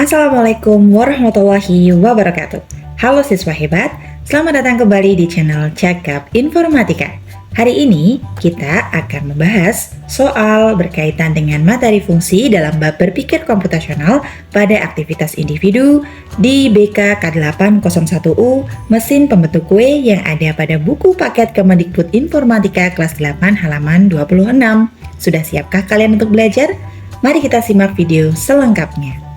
Assalamualaikum warahmatullahi wabarakatuh. Halo siswa hebat, selamat datang kembali di channel Cakap Informatika. Hari ini kita akan membahas soal berkaitan dengan materi fungsi dalam bab berpikir komputasional pada aktivitas individu di BK K801U Mesin Pembentuk Kue yang ada pada buku paket Kemendikbud Informatika kelas 8 halaman 26. Sudah siapkah kalian untuk belajar? Mari kita simak video selengkapnya.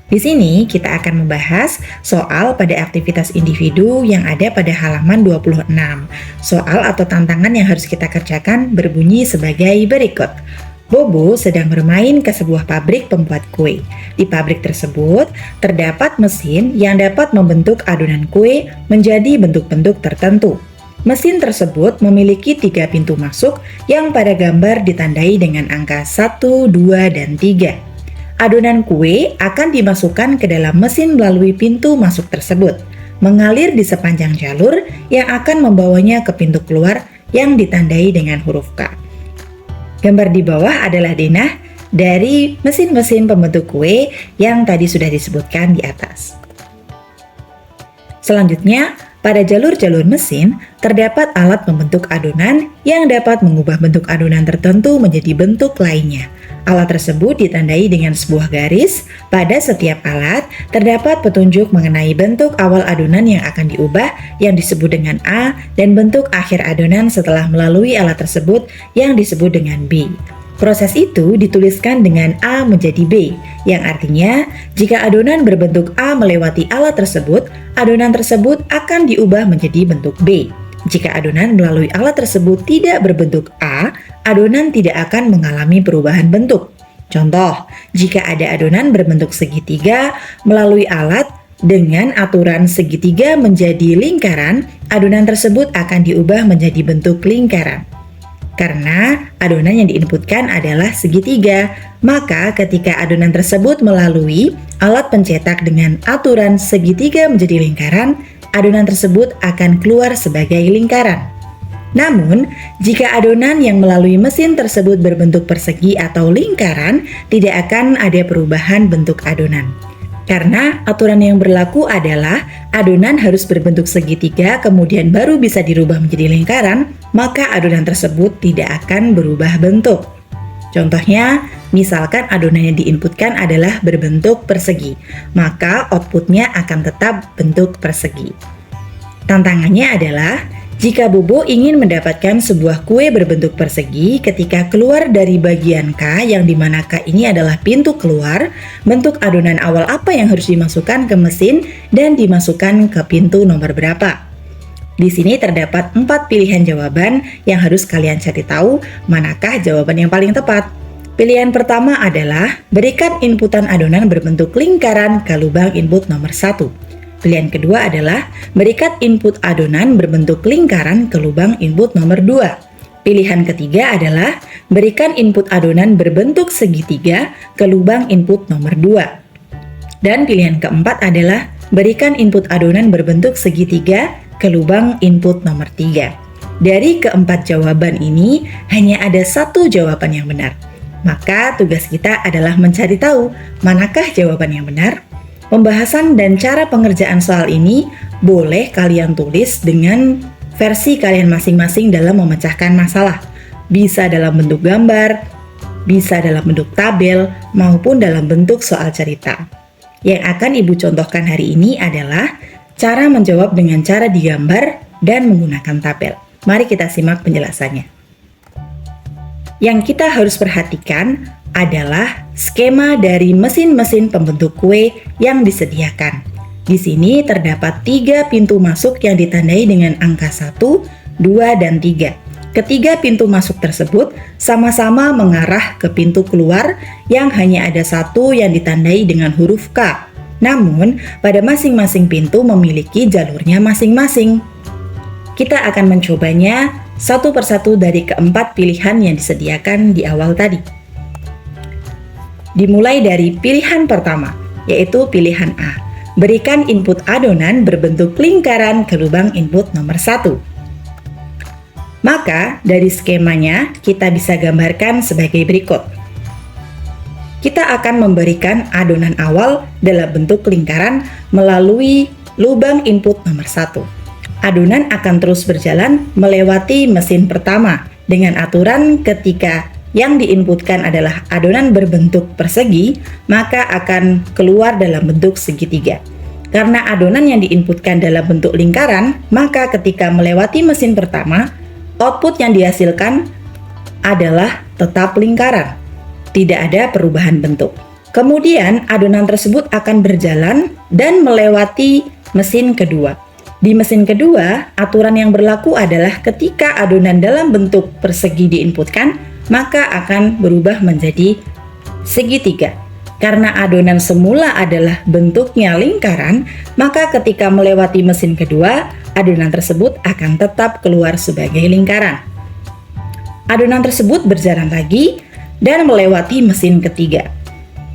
Di sini kita akan membahas soal pada aktivitas individu yang ada pada halaman 26. Soal atau tantangan yang harus kita kerjakan berbunyi sebagai berikut. Bobo sedang bermain ke sebuah pabrik pembuat kue. Di pabrik tersebut terdapat mesin yang dapat membentuk adonan kue menjadi bentuk-bentuk tertentu. Mesin tersebut memiliki 3 pintu masuk yang pada gambar ditandai dengan angka 1, 2, dan 3. Adonan kue akan dimasukkan ke dalam mesin melalui pintu masuk tersebut, mengalir di sepanjang jalur yang akan membawanya ke pintu keluar yang ditandai dengan huruf K. Gambar di bawah adalah denah dari mesin-mesin pembentuk kue yang tadi sudah disebutkan di atas. Selanjutnya, pada jalur-jalur mesin terdapat alat pembentuk adonan yang dapat mengubah bentuk adonan tertentu menjadi bentuk lainnya. Alat tersebut ditandai dengan sebuah garis. Pada setiap alat terdapat petunjuk mengenai bentuk awal adonan yang akan diubah yang disebut dengan A dan bentuk akhir adonan setelah melalui alat tersebut yang disebut dengan B. Proses itu dituliskan dengan A menjadi B, yang artinya jika adonan berbentuk A melewati alat tersebut, adonan tersebut akan diubah menjadi bentuk B. Jika adonan melalui alat tersebut tidak berbentuk A, adonan tidak akan mengalami perubahan bentuk. Contoh, jika ada adonan berbentuk segitiga melalui alat dengan aturan segitiga menjadi lingkaran, adonan tersebut akan diubah menjadi bentuk lingkaran. Karena adonan yang diinputkan adalah segitiga, maka ketika adonan tersebut melalui alat pencetak dengan aturan segitiga menjadi lingkaran, adonan tersebut akan keluar sebagai lingkaran. Namun, jika adonan yang melalui mesin tersebut berbentuk persegi atau lingkaran, tidak akan ada perubahan bentuk adonan. Karena aturan yang berlaku adalah adonan harus berbentuk segitiga kemudian baru bisa dirubah menjadi lingkaran, maka adonan tersebut tidak akan berubah bentuk. Contohnya, misalkan adonan yang diinputkan adalah berbentuk persegi, maka outputnya akan tetap bentuk persegi. Tantangannya adalah, jika Bobo ingin mendapatkan sebuah kue berbentuk persegi ketika keluar dari bagian K yang dimana K ini adalah pintu keluar, bentuk adonan awal apa yang harus dimasukkan ke mesin dan dimasukkan ke pintu nomor berapa? Di sini terdapat 4 pilihan jawaban yang harus kalian cari tahu manakah jawaban yang paling tepat. Pilihan pertama adalah berikan inputan adonan berbentuk lingkaran ke lubang input nomor 1. Pilihan kedua adalah berikan input adonan berbentuk lingkaran ke lubang input nomor 2. Pilihan ketiga adalah berikan input adonan berbentuk segitiga ke lubang input nomor 2. Dan pilihan keempat adalah berikan input adonan berbentuk segitiga ke lubang input nomor 3. Dari keempat jawaban ini, hanya ada satu jawaban yang benar. Maka tugas kita adalah mencari tahu manakah jawaban yang benar. Pembahasan dan cara pengerjaan soal ini boleh kalian tulis dengan versi kalian masing-masing dalam memecahkan masalah. Bisa dalam bentuk gambar, bisa dalam bentuk tabel, maupun dalam bentuk soal cerita. Yang akan Ibu contohkan hari ini adalah cara menjawab dengan cara digambar dan menggunakan tabel. Mari kita simak penjelasannya. Yang kita harus perhatikan adalah skema dari mesin-mesin pembentuk kue yang disediakan. Di sini terdapat 3 pintu masuk yang ditandai dengan angka 1, 2, dan 3. Ketiga pintu masuk tersebut sama-sama mengarah ke pintu keluar yang hanya ada satu yang ditandai dengan huruf K. Namun, pada masing-masing pintu memiliki jalurnya masing-masing. Kita akan mencobanya satu persatu dari keempat pilihan yang disediakan di awal tadi. Dimulai dari pilihan pertama, yaitu pilihan A. Berikan input adonan berbentuk lingkaran ke lubang input nomor 1. Maka, dari skemanya kita bisa gambarkan sebagai berikut. kita akan memberikan adonan awal dalam bentuk lingkaran melalui lubang input nomor 1. Adonan akan terus berjalan melewati mesin pertama dengan aturan ketika yang diinputkan adalah adonan berbentuk persegi, maka akan keluar dalam bentuk segitiga. Karena adonan yang diinputkan dalam bentuk lingkaran, maka ketika melewati mesin pertama, output yang dihasilkan adalah tetap lingkaran. Tidak ada perubahan bentuk. Kemudian adonan tersebut akan berjalan dan melewati mesin kedua. Di mesin kedua, aturan yang berlaku adalah ketika adonan dalam bentuk persegi diinputkan, maka akan berubah menjadi segitiga. Karena adonan semula adalah bentuknya lingkaran, maka ketika melewati mesin kedua, adonan tersebut akan tetap keluar sebagai lingkaran. Adonan tersebut berjalan lagi dan melewati mesin ketiga.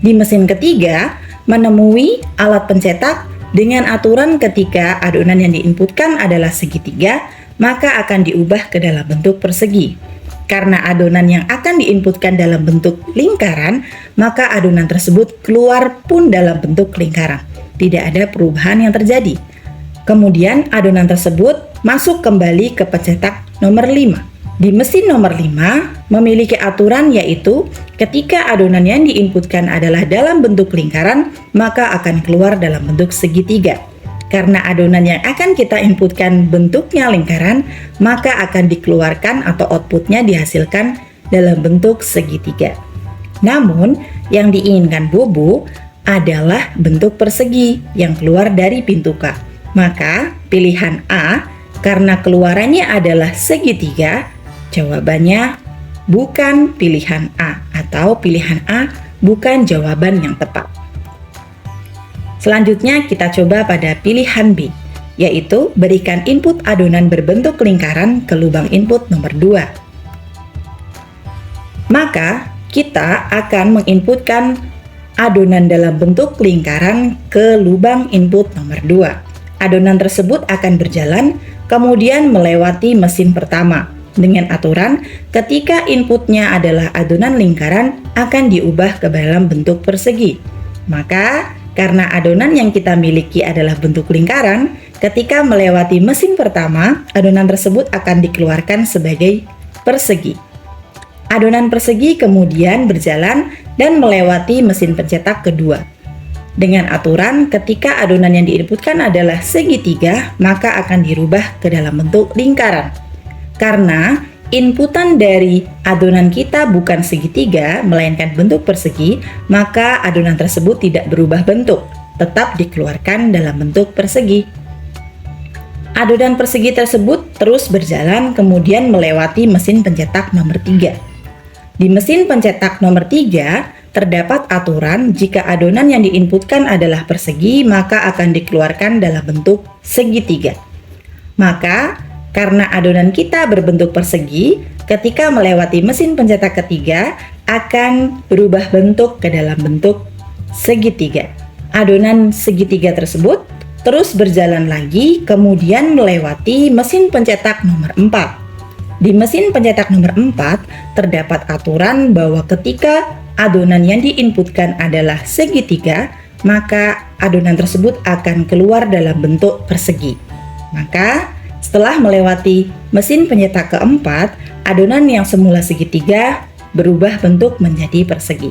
Di mesin ketiga, menemui alat pencetak dengan aturan ketika adonan yang diinputkan adalah segitiga, maka akan diubah ke dalam bentuk persegi. Karena adonan yang akan diinputkan dalam bentuk lingkaran, maka adonan tersebut keluar pun dalam bentuk lingkaran. Tidak ada perubahan yang terjadi. Kemudian adonan tersebut masuk kembali ke pencetak nomor 5. Di mesin nomor 5 memiliki aturan yaitu ketika adonan yang diinputkan adalah dalam bentuk lingkaran, maka akan keluar dalam bentuk segitiga. Karena adonan yang akan kita inputkan bentuknya lingkaran, maka akan dikeluarkan atau outputnya dihasilkan dalam bentuk segitiga. Namun, yang diinginkan Bobo adalah bentuk persegi yang keluar dari pintu K. Maka, pilihan A, karena keluarannya adalah segitiga, jawabannya bukan pilihan A, atau pilihan A bukan jawaban yang tepat. Selanjutnya kita coba pada pilihan B, yaitu berikan input adonan berbentuk lingkaran ke lubang input nomor 2. Maka kita akan menginputkan adonan dalam bentuk lingkaran ke lubang input nomor 2. Adonan tersebut akan berjalan kemudian melewati mesin pertama dengan aturan ketika inputnya adalah adonan lingkaran akan diubah ke dalam bentuk persegi. Maka karena adonan yang kita miliki adalah bentuk lingkaran, ketika melewati mesin pertama, adonan tersebut akan dikeluarkan sebagai persegi. Adonan persegi kemudian berjalan dan melewati mesin pencetak kedua. Dengan aturan ketika adonan yang diinputkan adalah segitiga, maka akan dirubah ke dalam bentuk lingkaran. Karena inputan dari adonan kita bukan segitiga, melainkan bentuk persegi, maka adonan tersebut tidak berubah bentuk, tetap dikeluarkan dalam bentuk persegi. Adonan persegi tersebut terus berjalan kemudian melewati mesin pencetak nomor 3. Di mesin pencetak nomor 3, terdapat aturan jika adonan yang diinputkan adalah persegi, maka akan dikeluarkan dalam bentuk segitiga. Maka, karena adonan kita berbentuk persegi, ketika melewati mesin pencetak ketiga akan berubah bentuk ke dalam bentuk segitiga. Adonan segitiga tersebut terus berjalan lagi kemudian melewati mesin pencetak nomor 4. Di mesin pencetak nomor 4 terdapat aturan bahwa ketika adonan yang diinputkan adalah segitiga, maka adonan tersebut akan keluar dalam bentuk persegi. Maka setelah melewati mesin pencetak keempat, adonan yang semula segitiga berubah bentuk menjadi persegi.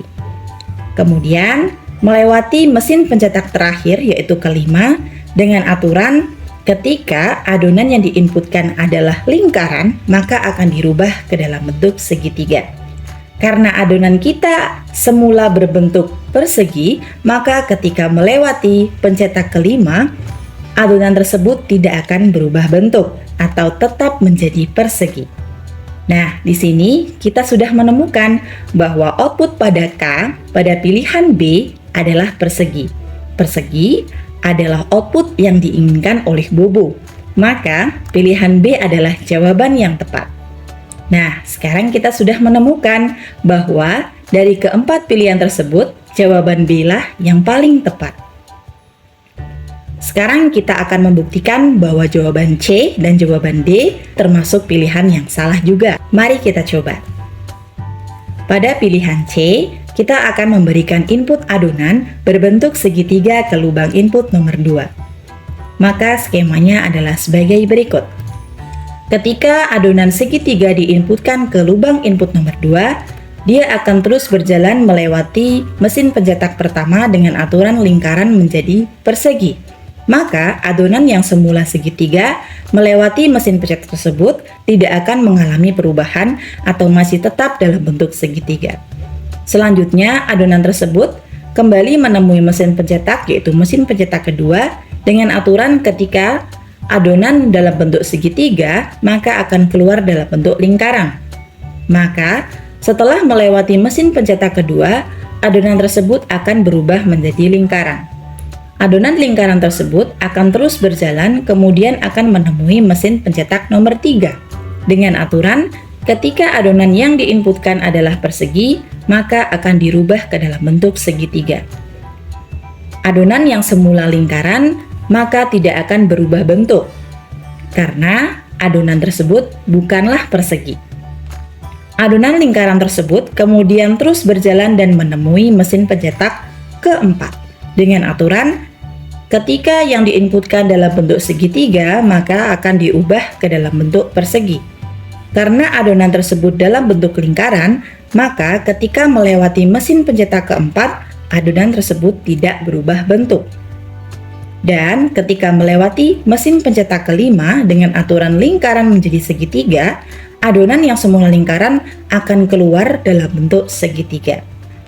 Kemudian melewati mesin pencetak terakhir yaitu kelima dengan aturan ketika adonan yang diinputkan adalah lingkaran, maka akan dirubah ke dalam bentuk segitiga. Karena adonan kita semula berbentuk persegi, maka ketika melewati pencetak kelima, adonan tersebut tidak akan berubah bentuk atau tetap menjadi persegi. Nah, di sini kita sudah menemukan bahwa output pada K pada pilihan B adalah persegi. Persegi adalah output yang diinginkan oleh Bobo. Maka, pilihan B adalah jawaban yang tepat. Nah, sekarang kita sudah menemukan bahwa dari keempat pilihan tersebut, jawaban B lah yang paling tepat. Sekarang kita akan membuktikan bahwa jawaban C dan jawaban D termasuk pilihan yang salah juga. Mari kita coba. Pada pilihan C, kita akan memberikan input adonan berbentuk segitiga ke lubang input nomor 2. Maka skemanya adalah sebagai berikut. Ketika adonan segitiga diinputkan ke lubang input nomor 2, dia akan terus berjalan melewati mesin pencetak pertama dengan aturan lingkaran menjadi persegi. Maka adonan yang semula segitiga melewati mesin pencetak tersebut tidak akan mengalami perubahan atau masih tetap dalam bentuk segitiga. Selanjutnya, adonan tersebut kembali menemui mesin pencetak, yaitu mesin pencetak kedua, dengan aturan ketika adonan dalam bentuk segitiga, maka akan keluar dalam bentuk lingkaran. Maka, setelah melewati mesin pencetak kedua, adonan tersebut akan berubah menjadi lingkaran. Adonan lingkaran tersebut akan terus berjalan, kemudian akan menemui mesin pencetak nomor 3. Dengan aturan, ketika adonan yang diinputkan adalah persegi, maka akan dirubah ke dalam bentuk segitiga. Adonan yang semula lingkaran maka tidak akan berubah bentuk, karena adonan tersebut bukanlah persegi. Adonan lingkaran tersebut kemudian terus berjalan dan menemui mesin pencetak keempat. Dengan aturan, ketika yang diinputkan dalam bentuk segitiga, maka akan diubah ke dalam bentuk persegi. Karena adonan tersebut dalam bentuk lingkaran, maka ketika melewati mesin pencetak keempat, adonan tersebut tidak berubah bentuk. Dan ketika melewati mesin pencetak kelima dengan aturan lingkaran menjadi segitiga, adonan yang semula lingkaran akan keluar dalam bentuk segitiga.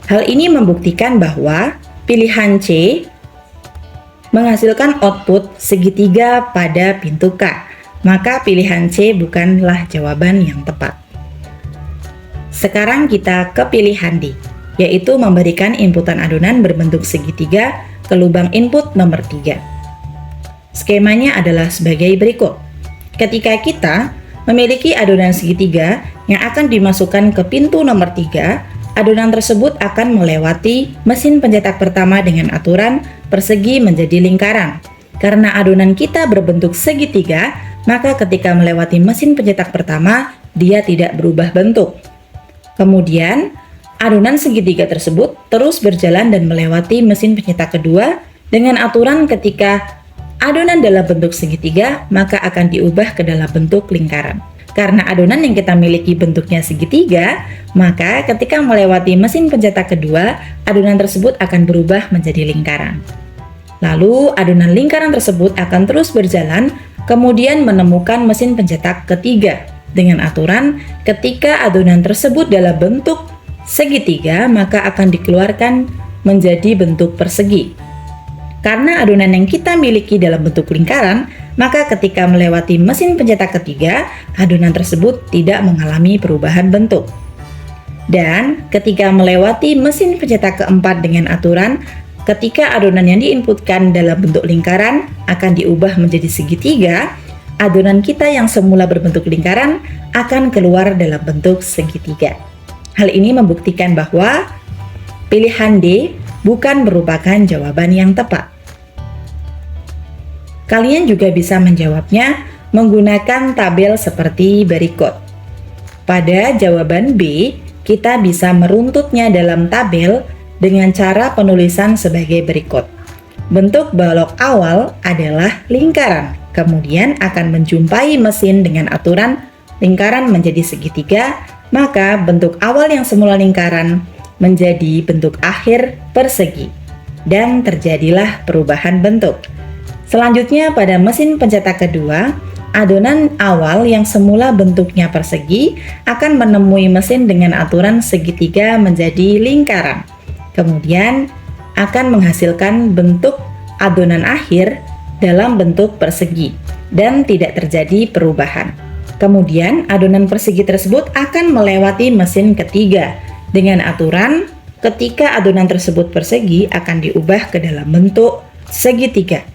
Hal ini membuktikan bahwa pilihan C menghasilkan output segitiga pada pintu K. Maka pilihan C bukanlah jawaban yang tepat. Sekarang kita ke pilihan D, yaitu memberikan inputan adonan berbentuk segitiga ke lubang input nomor 3. Skemanya adalah sebagai berikut. Ketika kita memiliki adonan segitiga yang akan dimasukkan ke pintu nomor 3, adonan tersebut akan melewati mesin pencetak pertama dengan aturan persegi menjadi lingkaran. Karena adonan kita berbentuk segitiga, maka ketika melewati mesin pencetak pertama, dia tidak berubah bentuk. Kemudian, adonan segitiga tersebut terus berjalan dan melewati mesin pencetak kedua dengan aturan ketika adonan dalam bentuk segitiga, maka akan diubah ke dalam bentuk lingkaran. Karena adonan yang kita miliki bentuknya segitiga, maka ketika melewati mesin pencetak kedua, adonan tersebut akan berubah menjadi lingkaran. Lalu, adonan lingkaran tersebut akan terus berjalan, kemudian menemukan mesin pencetak ketiga. Dengan aturan, ketika adonan tersebut dalam bentuk segitiga, maka akan dikeluarkan menjadi bentuk persegi. Karena adonan yang kita miliki dalam bentuk lingkaran, maka ketika melewati mesin pencetak ketiga, adonan tersebut tidak mengalami perubahan bentuk. Dan ketika melewati mesin pencetak keempat dengan aturan, ketika adonan yang diinputkan dalam bentuk lingkaran akan diubah menjadi segitiga, adonan kita yang semula berbentuk lingkaran akan keluar dalam bentuk segitiga. Hal ini membuktikan bahwa pilihan D bukan merupakan jawaban yang tepat. Kalian juga bisa menjawabnya menggunakan tabel seperti berikut. Pada jawaban B, kita bisa meruntutnya dalam tabel dengan cara penulisan sebagai berikut. Bentuk balok awal adalah lingkaran, kemudian akan menjumpai mesin dengan aturan lingkaran menjadi segitiga, maka bentuk awal yang semula lingkaran menjadi bentuk akhir persegi, dan terjadilah perubahan bentuk. Selanjutnya pada mesin pencetak kedua, adonan awal yang semula bentuknya persegi akan menemui mesin dengan aturan segitiga menjadi lingkaran. Kemudian akan menghasilkan bentuk adonan akhir dalam bentuk persegi dan tidak terjadi perubahan. Kemudian adonan persegi tersebut akan melewati mesin ketiga dengan aturan ketika adonan tersebut persegi akan diubah ke dalam bentuk segitiga.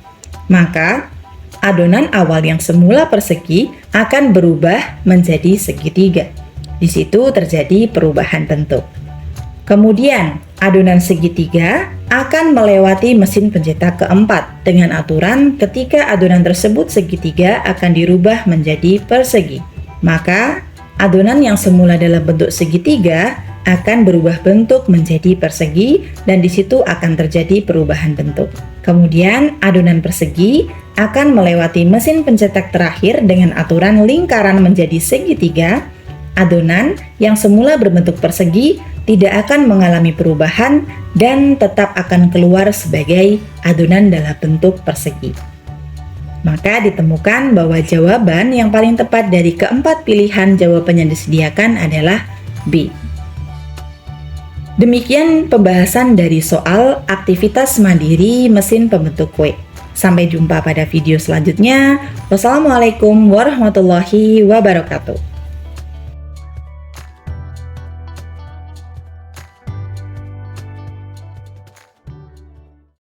Maka adonan awal yang semula persegi akan berubah menjadi segitiga. Di situ terjadi perubahan bentuk. Kemudian adonan segitiga akan melewati mesin pencetak keempat dengan aturan ketika adonan tersebut segitiga akan dirubah menjadi persegi. Maka adonan yang semula dalam bentuk segitiga akan berubah bentuk menjadi persegi dan di situ akan terjadi perubahan bentuk. Kemudian adonan persegi akan melewati mesin pencetak terakhir dengan aturan lingkaran menjadi segitiga. Adonan yang semula berbentuk persegi tidak akan mengalami perubahan dan tetap akan keluar sebagai adonan dalam bentuk persegi. Maka ditemukan bahwa jawaban yang paling tepat dari keempat pilihan jawaban yang disediakan adalah B. Demikian pembahasan dari soal aktivitas mandiri mesin pembentuk kue. Sampai jumpa pada video selanjutnya. Wassalamualaikum warahmatullahi wabarakatuh.